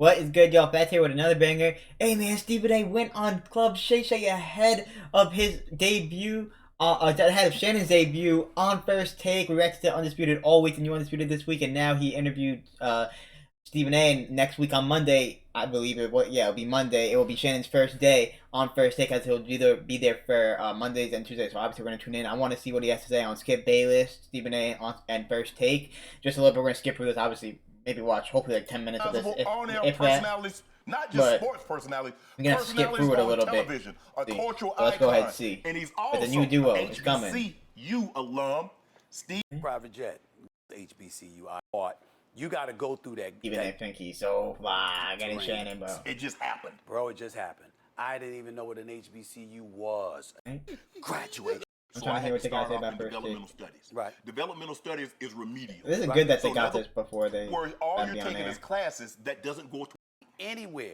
What is good, y'all? Back here with another banger. Hey, man, Stephen A. went on Club Shay Shay ahead of his debut, ahead of Shannon's debut on First Take. We reacted to Undisputed all week, the new Undisputed this week, and now he interviewed Stephen A. And next week on Monday, I believe it'll be Monday. It will be Shannon's first day on First Take, as he'll either be there for Mondays and Tuesdays. So obviously, we're gonna tune in. I want to see what he has to say on Skip Bayless, Stephen A. And First Take. Just a little bit. We're gonna skip through this, obviously. Maybe watch hopefully like 10 minutes of this, if personalities, not just sports personalities. We're gonna skip through it a little television, bit. A cultural so let's icon. go ahead and see. And he's also the new duo is coming. HBCU alum. Steve, private jet, HBCU. I thought you got to go through that. Even I think he's so fly getting Shannon, bro. It just happened, bro. It just happened. I didn't even know what an HBCU was. Graduate. I'm trying to hear what they got to say about developmental studies. Right. Developmental studies is remedial. This is good that they got this before they. Where all you're taking is classes that doesn't go to anywhere.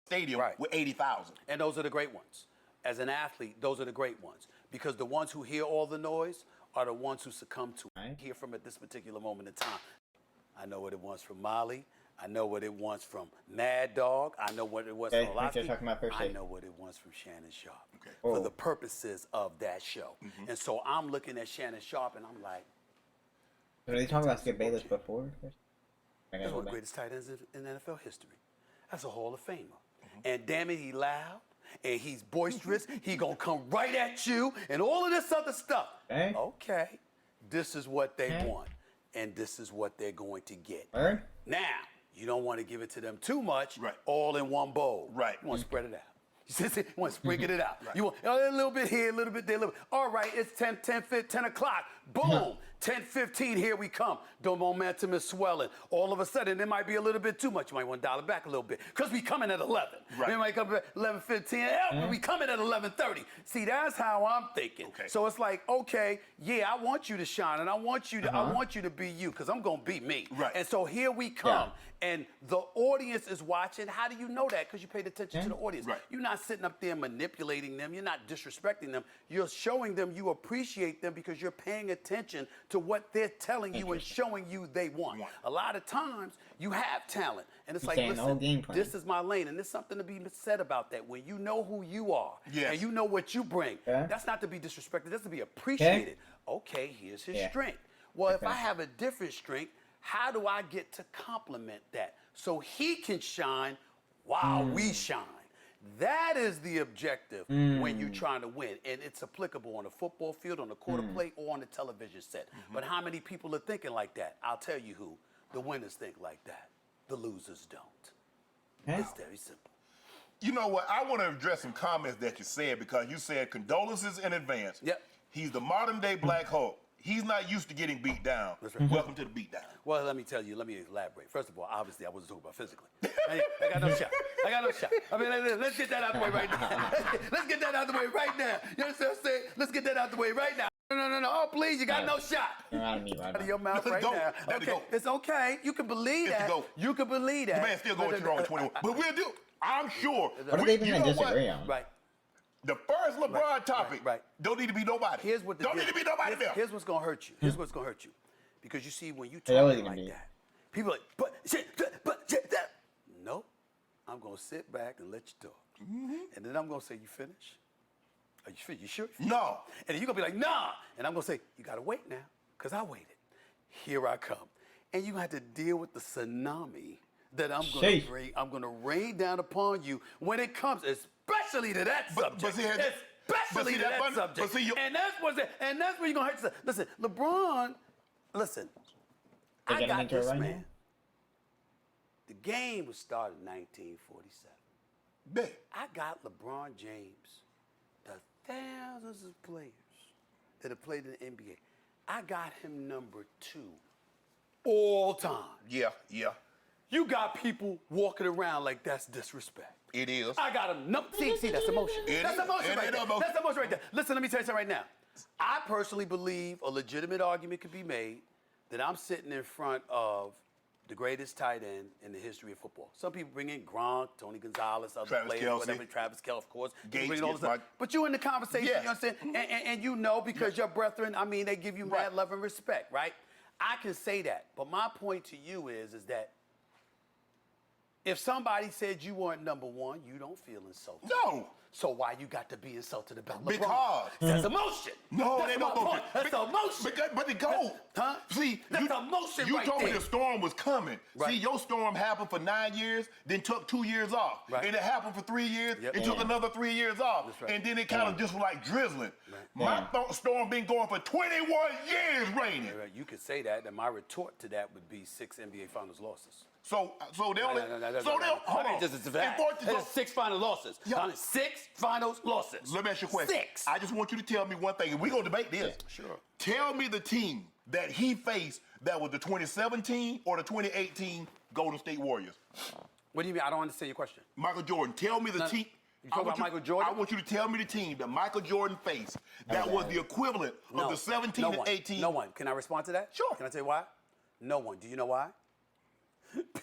Stadium with 80,000. And those are the great ones. As an athlete, those are the great ones. Because the ones who hear all the noise are the ones who succumb to it. Hear from at this particular moment in time. I know what it wants from Molly. I know what it wants from Mad Dog. I know what it wants from Lasky. I know what it wants from Shannon Sharp. Okay. For the purposes of that show. And so I'm looking at Shannon Sharp and I'm like, were they talking about Skip Bayless before? That's one of the greatest tight ends in NFL history. That's a Hall of Famer. And damn it, he loud and he's boisterous. He gonna come right at you and all of this other stuff. Okay, this is what they want, and this is what they're going to get. Now, you don't want to give it to them too much, all in one bowl. You want to spread it out. You want to sprinkle it out. You want a little bit here, a little bit there, a little bit. All right, it's 10 o'clock. Boom. 10:15, here we come. The momentum is swelling. All of a sudden, it might be a little bit too much. You might want to dial it back a little bit because we coming at 11. We might come at 11:15. We coming at 11:30. See, that's how I'm thinking. So it's like, okay, yeah, I want you to shine, and I want you to be you because I'm gonna be me. And so here we come, and the audience is watching. How do you know that? Because you paid attention to the audience. You're not sitting up there manipulating them. You're not disrespecting them. You're showing them you appreciate them because you're paying attention to what they're telling you and showing you they want. A lot of times you have talent and it's like, listen, this is my lane, and there's something to be said about that. When you know who you are and you know what you bring, that's not to be disrespected, that's to be appreciated. Okay, here's his strength. Well, if I have a different strength, how do I get to complement that so he can shine while we shine? That is the objective when you're trying to win. And it's applicable on the football field, on the court of play, or on the television set. But how many people are thinking like that? I'll tell you who. The winners think like that. The losers don't. It's very simple. You know what? I want to address some comments that you said because you said condolences in advance. He's the modern day Black Hulk. He's not used to getting beat down. Welcome to the beat down. Well, let me tell you, let me elaborate. First of all, obviously, I wasn't talking about physically. I got no shot. I got no shot. I mean, let's get that out the way right now. Let's get that out the way right now. You understand what I'm saying? Let's get that out the way right now. No. Oh, please, you got no shot. Out of your mouth right now. Okay, it's okay. You can believe that. You can believe that. The man still going strong at 21. But we'll do. I'm sure. What are they even disagree on? The first LeBron topic don't need to be nobody. Here's what don't need to be nobody there. Here's what's gonna hurt you. Here's what's gonna hurt you, because you see when you talk like that, people are like, but that. No, I'm gonna sit back and let you talk, and then I'm gonna say, you finished? Are you finished? You sure? No. And then you're gonna be like, nah, and I'm gonna say, you gotta wait now, cause I waited. Here I come, and you have to deal with the tsunami that I'm gonna bring. I'm gonna rain down upon you when it comes. Especially to that subject. Especially to that subject. And that's where you're going to hurt yourself. Listen, LeBron, I got this man. The game was started in 1947. I got LeBron James, the thousands of players that have played in the NBA. I got him number 2 all time. Yeah. You got people walking around like that's disrespect. It is. I got him. See, that's emotion. That's emotion right there. That's emotion right there. Listen, let me tell you something right now. I personally believe a legitimate argument could be made that I'm sitting in front of the greatest tight end in the history of football. Some people bring in Gronk, Tony Gonzalez, other players, whatever, Travis Kelce, of course. Gates, all this stuff. But you're in the conversation, you understand? And you know, because your brethren, I mean, they give you mad love and respect, right? I can say that. But my point to you is that If somebody said you weren't number one, you don't feel insulted. No. So why you got to be insulted about LeBron? Because that's emotion. No, that's they don't emotion. That's emotion. But it goes. Huh? See, that's emotion. You right told there. me the storm was coming. Right. See, your storm happened for 9 years, then took 2 years off. Right. And it happened for 3 years, Yep. it took another 3 years off. That's right. And then it kind of just was like drizzling. Right. My storm been going for 21 years raining. Right. You could say that, and my retort to that would be 6 NBA Finals losses. So they only. Hold on. It's 6 final losses. Yeah. 6 finals losses. Let me ask you a question. 6. I just want you to tell me one thing, and we're gonna debate this. Yeah, sure. Tell me the team that he faced that was the 2017 or the 2018 Golden State Warriors. What do you mean? I don't understand your question. Michael Jordan. Tell me the team. You talking about Michael Jordan? I want you to tell me the team that Michael Jordan faced that was the equivalent of the 17 and 18. No one. Can I respond to that? Sure. Can I tell you why? No one. Do you know why?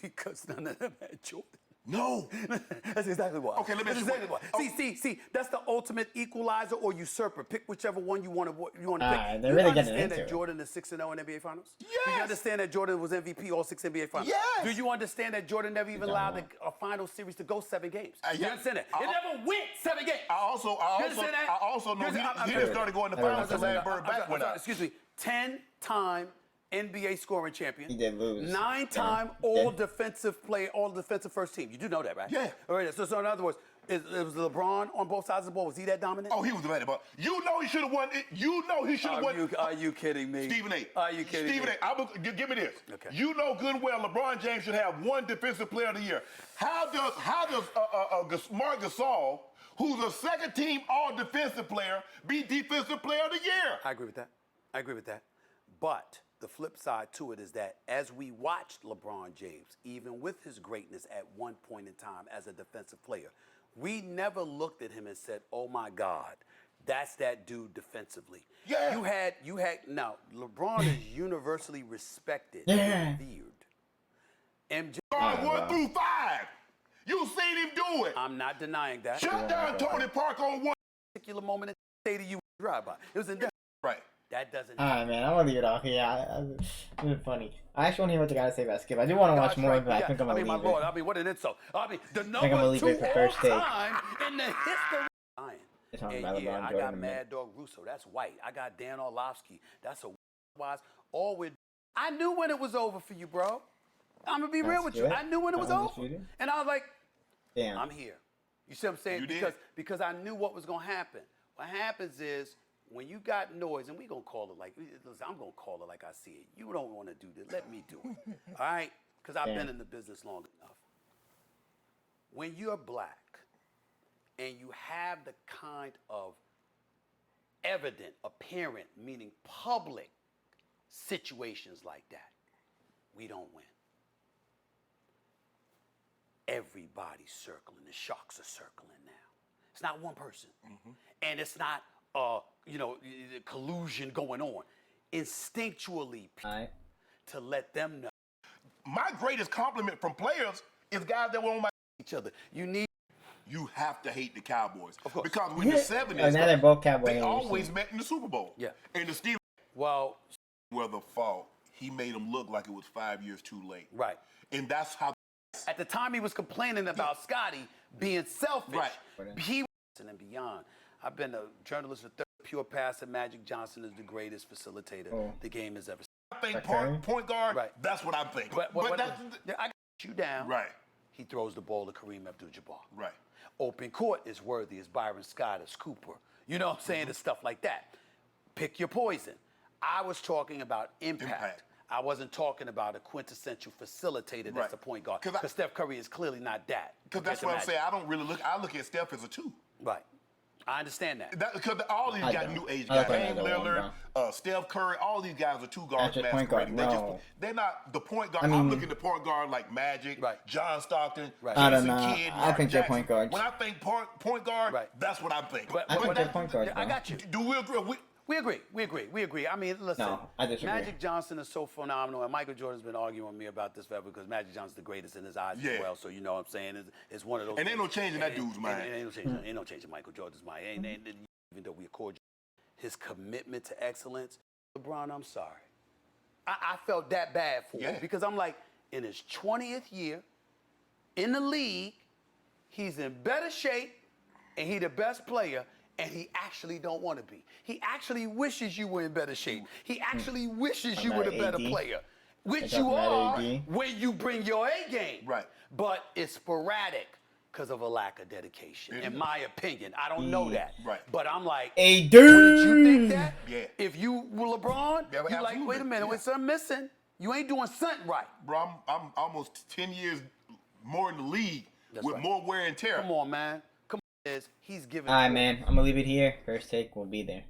Because none of them had Jordan. No. That's exactly why. Okay, let me ask you exactly why. See, that's the ultimate equalizer or usurper. Pick whichever one you want to pick. They're really you getting understand into that it. Jordan is 6-0 in NBA Finals? Yes. Do you understand that Jordan was MVP all 6 NBA Finals? Yes. Do you understand that Jordan never even allowed a final series to go 7 games? You yeah. understand that? It never went 7 games. I also know he didn't start going to the finals until Larry Bird back went out. Excuse me. 10-time NBA scoring champion. He did lose. 9-time all defensive first team. You do know that, right? Yeah. All right. So in other words, it was LeBron on both sides of the ball. Was he that dominant? Oh, he was the better, but you know he should have won it. You know he should have won. Are you kidding me? Stephen A. Are you kidding Stephen me? A. Give me this. Okay. You know good and well LeBron James should have one Defensive Player of the Year. How does Marc Gasol, who's a second-team All-Defensive Player, be Defensive Player of the Year? I agree with that. But the flip side to it is that as we watched LeBron James, even with his greatness at one point in time as a defensive player, we never looked at him and said, "Oh my God, that's that dude defensively." Yeah. You had now LeBron is universally respected Yeah. and feared. MJ 1 through 5. You seen him do it. I'm not denying that. Shut down Tony Parker on one Particular moment in the state of you drive by. It was in right. That doesn't. All right, man. I'm gonna leave it off. Yeah, it's been funny. I actually want to hear what the guy say about Skip. I do want to watch more of it. I think I'm gonna leave my it. lord. What an insult. The I'm number gonna leave 2 it for first take. all-time in the history. They're talking And about yeah, LeBron I Jordan got in a Mad minute. Dog Russo. That's white. I got Dan Orlovsky. That's a wise. I knew when it was over for you, bro. I'm gonna be real with you. good. I knew when it was over, Undisputed. and I was like, Damn. I'm here. You see what I'm saying? You did. Because I knew what was gonna happen. What happens is when you got noise, and we gonna call it like, listen, I'm gonna call it like I see it. You don't want to do this. Let me do it. All right? Because I've been in the business long enough. When you're black and you have the kind of evident, apparent, meaning public situations like that, we don't win. Everybody's circling. The Sharks are circling now. It's not one person. And it's not, collusion going on. Instinctually, to let them know. My greatest compliment from players is guys that were on each other. You have to hate the Cowboys. Of course. Because when the 70s, now they're both Cowboys. they always met in the Super Bowl. Yeah. And the Steelers Well, were the fault. He made them look like it was 5 years too late. right. And that's how. At the time he was complaining about Scotty being selfish, Right. he and beyond. I've been a journalist for 30 pure passer. Magic Johnson is the greatest facilitator the game has ever seen. I think Okay. point guard, Right. that's what I'm thinking. But that's, I got you down. right, He throws the ball to Kareem Abdul-Jabbar. right. Open court is worthy as Byron Scott, as Cooper. You know what I'm saying? And stuff like that. Pick your poison. I was talking about impact. I wasn't talking about a quintessential facilitator that's a point guard. Because Steph Curry is clearly not that. Because that's what I'm saying. I don't really look. I look at Steph as a 2. Right. I understand that. Because all these guys, new age I guys, like Dame that Lillard, Steph Curry, all these guys are 2 guards. That's a point guard, no. They're not the point guard. I mean, I'm looking at point guard like Magic, John Stockton, Right. I don't Jason know. Kidd, I Mark think they're Jackson. point guards. When I think point guard, that's what I'm thinking. I think they're point guards. I got you. Do we agree? We agree. I mean, listen. No, I disagree. Magic Johnson is so phenomenal, and Michael Jordan's been arguing with me about this forever because Magic Johnson's the greatest in his eyes as well. So you know what I'm saying? It's one of those. And ain't no changing that dude's mind. Ain't no changing Michael Jordan's mind. Even though we accord his commitment to excellence, LeBron, I'm sorry. I felt that bad for him because I'm like, in his 20th year, in the league, he's in better shape, and he the best player, and he actually don't want to be. He actually wishes you were in better shape. He actually wishes you were the better player, which you are when you bring your A game. Right. But it's sporadic because of a lack of dedication, in my opinion. I don't know that. Right. But I'm like, AD. wouldn't you think that? Yeah. If you were LeBron, Yeah, you like, wait a minute, what's something missing? You ain't doing something right. Bro, I'm almost 10 years more in the league with right. more wear and tear. Come on, man. Come on, he's giving. All right, man. I'm gonna leave it here. First take will be there.